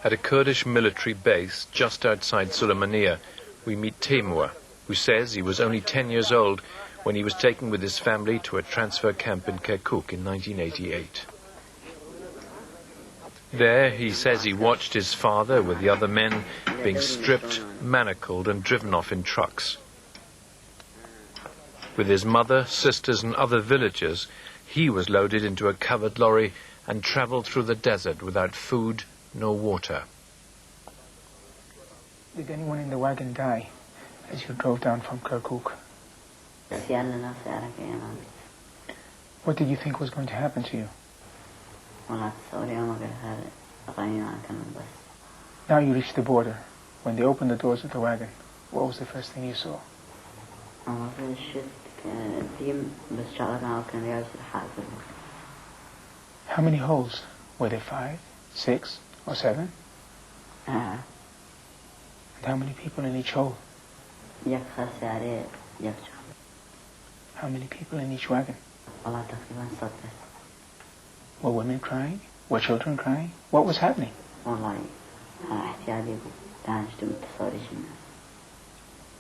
At a Kurdish military base just outside Sulaymaniyah, we meet Timur, who says he was only 10 years old when he was taken with his family to a transfer camp in Kirkuk in 1988. There, he says he watched his father with the other men being stripped, manacled and driven off in trucks. With his mother, sisters and other villagers, he was loaded into a covered lorry and travelled through the desert without food nor water. Did anyone in the wagon die as you drove down from Kirkuk? What did you think was going to happen to you? Now you reached the border. When they opened the doors of the wagon, what was the first thing you saw? How many holes? Were there 5, 6, or 7? And how many people in each hole? How many people in each wagon? Were women crying? Were children crying? What was happening?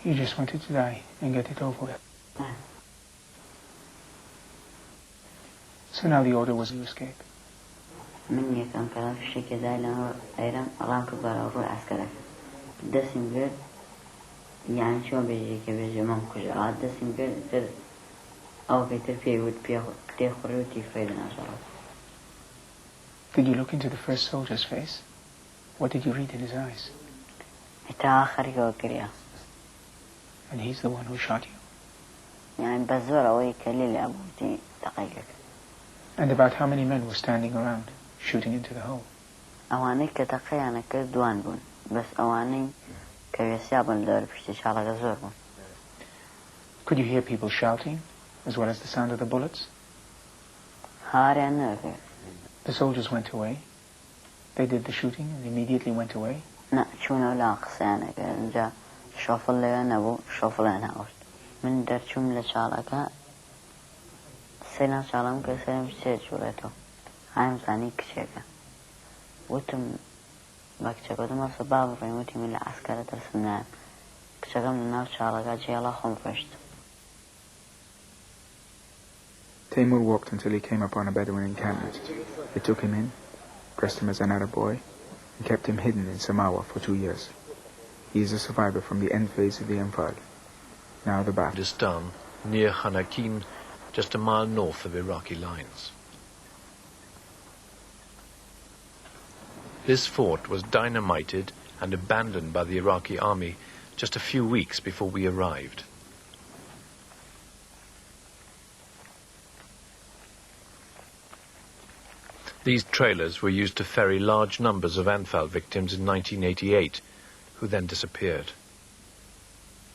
You just wanted to die and get it over with. So now the order was to escape. Did you look into the first soldier's face? What did you read in his eyes? And he's the one who shot you? And about how many men were standing around, shooting into the hole? Could you hear people shouting, as well as the sound of the bullets? The soldiers went away. They did the shooting and immediately went away. Timur walked until he came upon a Bedouin encampment. They took him in, dressed him as an Arab boy, and kept him hidden in Samawa for 2 years. He is a survivor from the end phase of the anfal. Now the battle. Kurdistan, near Hanakim, just a mile north of Iraqi lines. This fort was dynamited and abandoned by the Iraqi army just a few weeks before we arrived. These trailers were used to ferry large numbers of anfal victims in 1988, who then disappeared.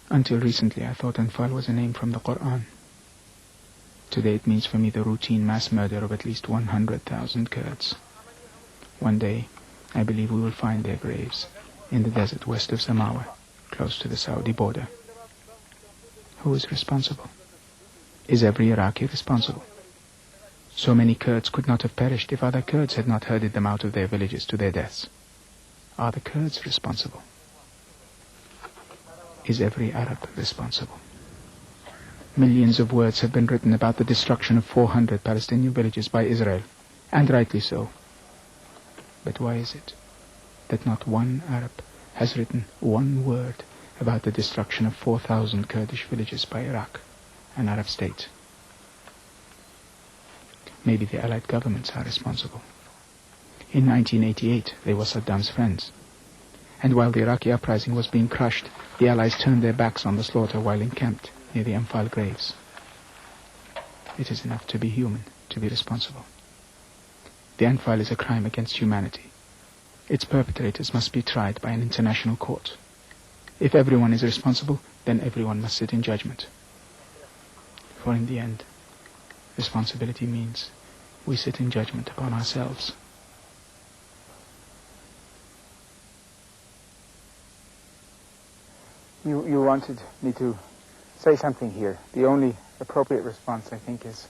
Until recently, I thought anfal was a name from the Quran. Today it means for me the routine mass murder of at least 100,000 Kurds. One day, I believe we will find their graves in the desert west of Samawa, close to the Saudi border. Who is responsible? Is every Iraqi responsible? So many Kurds could not have perished if other Kurds had not herded them out of their villages to their deaths. Are the Kurds responsible? Is every Arab responsible? Millions of words have been written about the destruction of 400 Palestinian villages by Israel, and rightly so. But why is it that not one Arab has written one word about the destruction of 4,000 Kurdish villages by Iraq, an Arab state? Maybe the Allied governments are responsible. In 1988, they were Saddam's friends. And while the Iraqi uprising was being crushed, the Allies turned their backs on the slaughter while encamped near the anfal graves. It is enough to be human, to be responsible. The anfal is a crime against humanity. Its perpetrators must be tried by an international court. If everyone is responsible, then everyone must sit in judgment. For in the end, responsibility means we sit in judgment upon ourselves. You wanted me to say something here. The only appropriate response, I think, is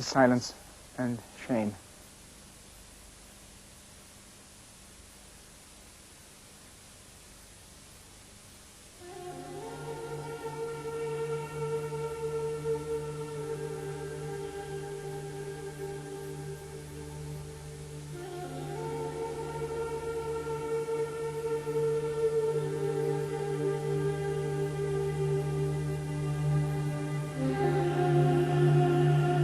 silence and shame.